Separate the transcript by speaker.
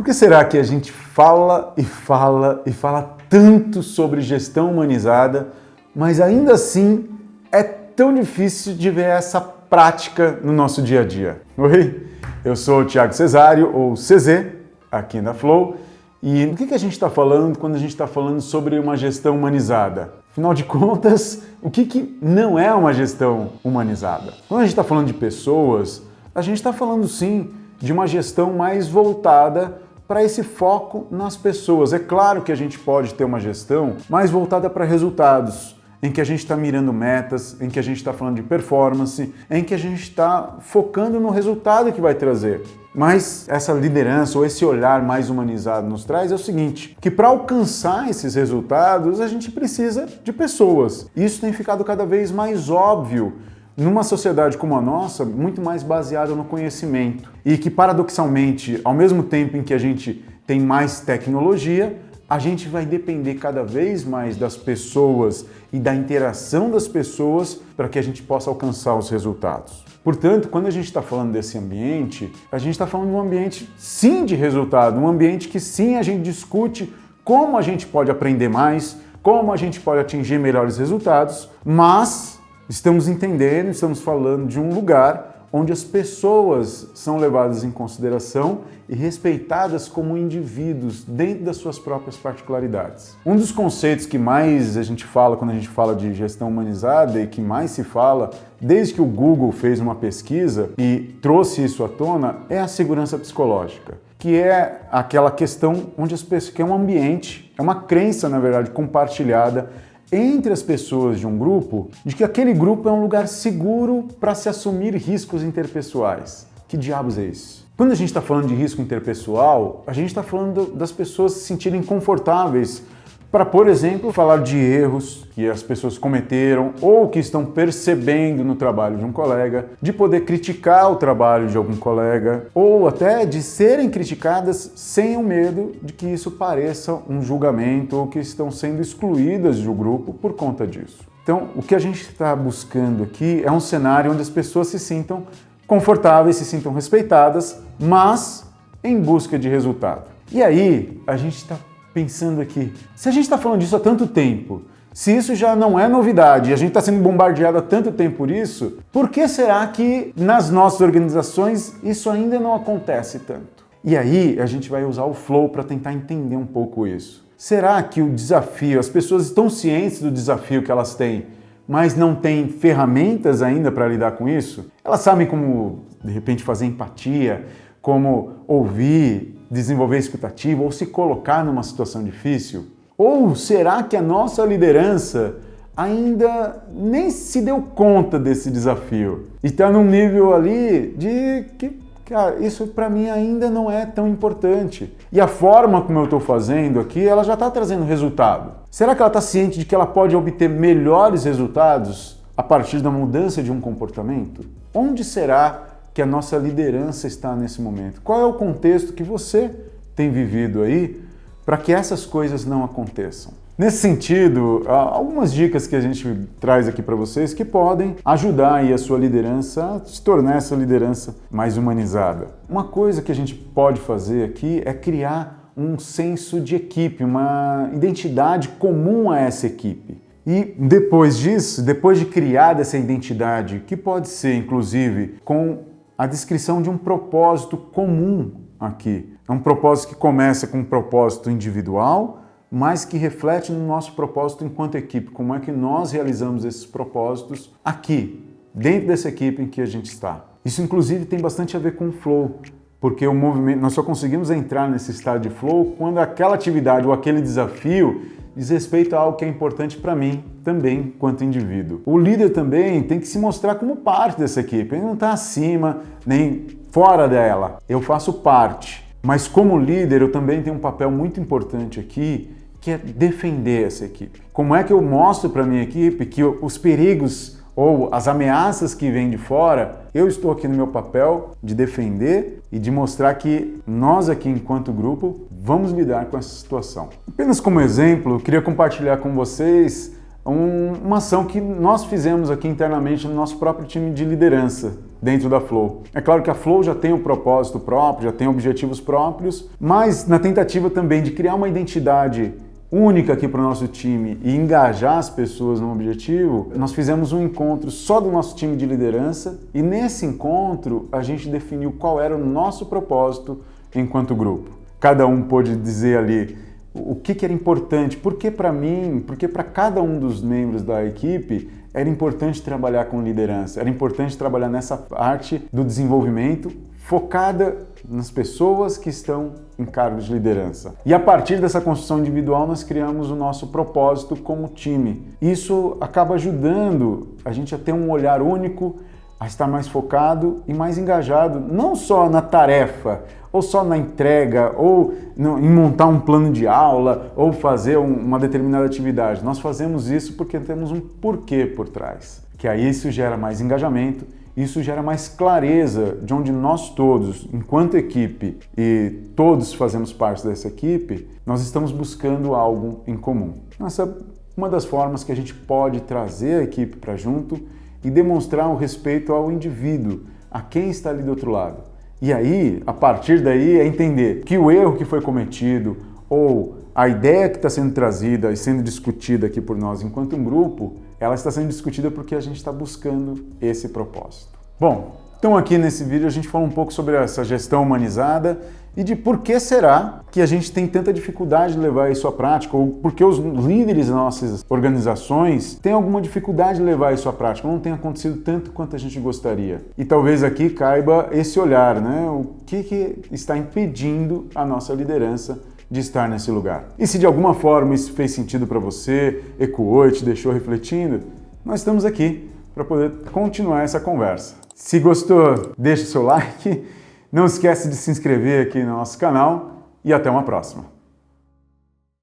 Speaker 1: Por que será que a gente fala e fala e fala tanto sobre gestão humanizada, mas ainda assim é tão difícil de ver essa prática no nosso dia a dia? Oi, eu sou o Thiago Cesário, ou CZ, aqui na Flow, e o que a gente está falando quando a gente está falando sobre uma gestão humanizada? Afinal de contas, o que não é uma gestão humanizada? Quando a gente está falando de pessoas, a gente está falando sim de uma gestão mais voltada para esse foco nas pessoas. É claro que a gente pode ter uma gestão mais voltada para resultados, em que a gente está mirando metas, em que a gente está falando de performance, em que a gente está focando no resultado que vai trazer. Mas essa liderança ou esse olhar mais humanizado nos traz é o seguinte, que para alcançar esses resultados a gente precisa de pessoas. Isso tem ficado cada vez mais óbvio numa sociedade como a nossa, muito mais baseada no conhecimento. E que, paradoxalmente, ao mesmo tempo em que a gente tem mais tecnologia, a gente vai depender cada vez mais das pessoas e da interação das pessoas para que a gente possa alcançar os resultados. Portanto, quando a gente está falando desse ambiente, a gente está falando de um ambiente sim de resultado, um ambiente que sim a gente discute como a gente pode aprender mais, como a gente pode atingir melhores resultados, mas estamos entendendo, estamos falando de um lugar onde as pessoas são levadas em consideração e respeitadas como indivíduos dentro das suas próprias particularidades. Um dos conceitos que mais a gente fala quando a gente fala de gestão humanizada e que mais se fala desde que o Google fez uma pesquisa e trouxe isso à tona é a segurança psicológica, que é aquela questão onde as pessoas, que é um ambiente, é uma crença, na verdade, compartilhada entre as pessoas de um grupo, de que aquele grupo é um lugar seguro para se assumir riscos interpessoais. Que diabos é isso? Quando a gente está falando de risco interpessoal, a gente está falando das pessoas se sentirem confortáveis para, por exemplo, falar de erros que as pessoas cometeram ou que estão percebendo no trabalho de um colega, de poder criticar o trabalho de algum colega ou até de serem criticadas sem o medo de que isso pareça um julgamento ou que estão sendo excluídas do grupo por conta disso. Então, o que a gente está buscando aqui é um cenário onde as pessoas se sintam confortáveis, se sintam respeitadas, mas em busca de resultado. E aí, a gente está pensando aqui, se a gente está falando disso há tanto tempo, se isso já não é novidade e a gente está sendo bombardeado há tanto tempo por isso, por que será que nas nossas organizações isso ainda não acontece tanto? E aí a gente vai usar o Flow para tentar entender um pouco isso. Será que o desafio, as pessoas estão cientes do desafio que elas têm, mas não têm ferramentas ainda para lidar com isso? Elas sabem como, de repente, fazer empatia, como ouvir, desenvolver escutativa ou se colocar numa situação difícil? Ou será que a nossa liderança ainda nem se deu conta desse desafio? E está num nível ali de que, cara, isso para mim ainda não é tão importante. E a forma como eu estou fazendo aqui, ela já está trazendo resultado. Será que ela está ciente de que ela pode obter melhores resultados a partir da mudança de um comportamento? Onde será que a nossa liderança está nesse momento? Qual é o contexto que você tem vivido aí para que essas coisas não aconteçam? Nesse sentido, algumas dicas que a gente traz aqui para vocês que podem ajudar aí a sua liderança a se tornar essa liderança mais humanizada. Uma coisa que a gente pode fazer aqui é criar um senso de equipe, uma identidade comum a essa equipe. E depois disso, depois de criar essa identidade, que pode ser inclusive com a descrição de um propósito comum aqui. É um propósito que começa com um propósito individual, mas que reflete no nosso propósito enquanto equipe. Como é que nós realizamos esses propósitos aqui, dentro dessa equipe em que a gente está. Isso, inclusive, tem bastante a ver com o flow, porque o movimento, nós só conseguimos entrar nesse estado de flow quando aquela atividade ou aquele desafio diz respeito a algo que é importante para mim também, quanto indivíduo. O líder também tem que se mostrar como parte dessa equipe. Ele não está acima nem fora dela. Eu faço parte. Mas como líder, eu também tenho um papel muito importante aqui, que é defender essa equipe. Como é que eu mostro para a minha equipe que os perigos ou as ameaças que vêm de fora, eu estou aqui no meu papel de defender e de mostrar que nós aqui, enquanto grupo, vamos lidar com essa situação. Apenas como exemplo, eu queria compartilhar com vocês uma ação que nós fizemos aqui internamente no nosso próprio time de liderança. dentro da Flow. É claro que a Flow já tem um propósito próprio, já tem objetivos próprios, mas na tentativa também de criar uma identidade única aqui para o nosso time e engajar as pessoas no objetivo, nós fizemos um encontro só do nosso time de liderança e nesse encontro a gente definiu qual era o nosso propósito enquanto grupo. Cada um pôde dizer ali o que era importante, porque para mim, porque para cada um dos membros da equipe era importante trabalhar com liderança, era importante trabalhar nessa parte do desenvolvimento focada nas pessoas que estão em cargos de liderança. E a partir dessa construção individual nós criamos o nosso propósito como time. Isso acaba ajudando a gente a ter um olhar único, a estar mais focado e mais engajado, não só na tarefa, ou só na entrega, ou em montar um plano de aula, ou fazer uma determinada atividade. Nós fazemos isso porque temos um porquê por trás, que aí isso gera mais engajamento, isso gera mais clareza de onde nós todos, enquanto equipe, e todos fazemos parte dessa equipe, nós estamos buscando algo em comum. Essa é uma das formas que a gente pode trazer a equipe para junto e demonstrar o respeito ao indivíduo, a quem está ali do outro lado. E aí, a partir daí, é entender que o erro que foi cometido ou a ideia que está sendo trazida e sendo discutida aqui por nós enquanto um grupo, ela está sendo discutida porque a gente está buscando esse propósito. Bom, então aqui nesse vídeo a gente fala um pouco sobre essa gestão humanizada e de por que será que a gente tem tanta dificuldade de levar isso à prática, ou por que os líderes das nossas organizações têm alguma dificuldade de levar isso à prática, não tem acontecido tanto quanto a gente gostaria. E talvez aqui caiba esse olhar, né? O que está impedindo a nossa liderança de estar nesse lugar. E se de alguma forma isso fez sentido para você, ecoou e te deixou refletindo, nós estamos aqui para poder continuar essa conversa. Se gostou, deixa o seu like. Não esquece de se inscrever aqui no nosso canal e até uma próxima.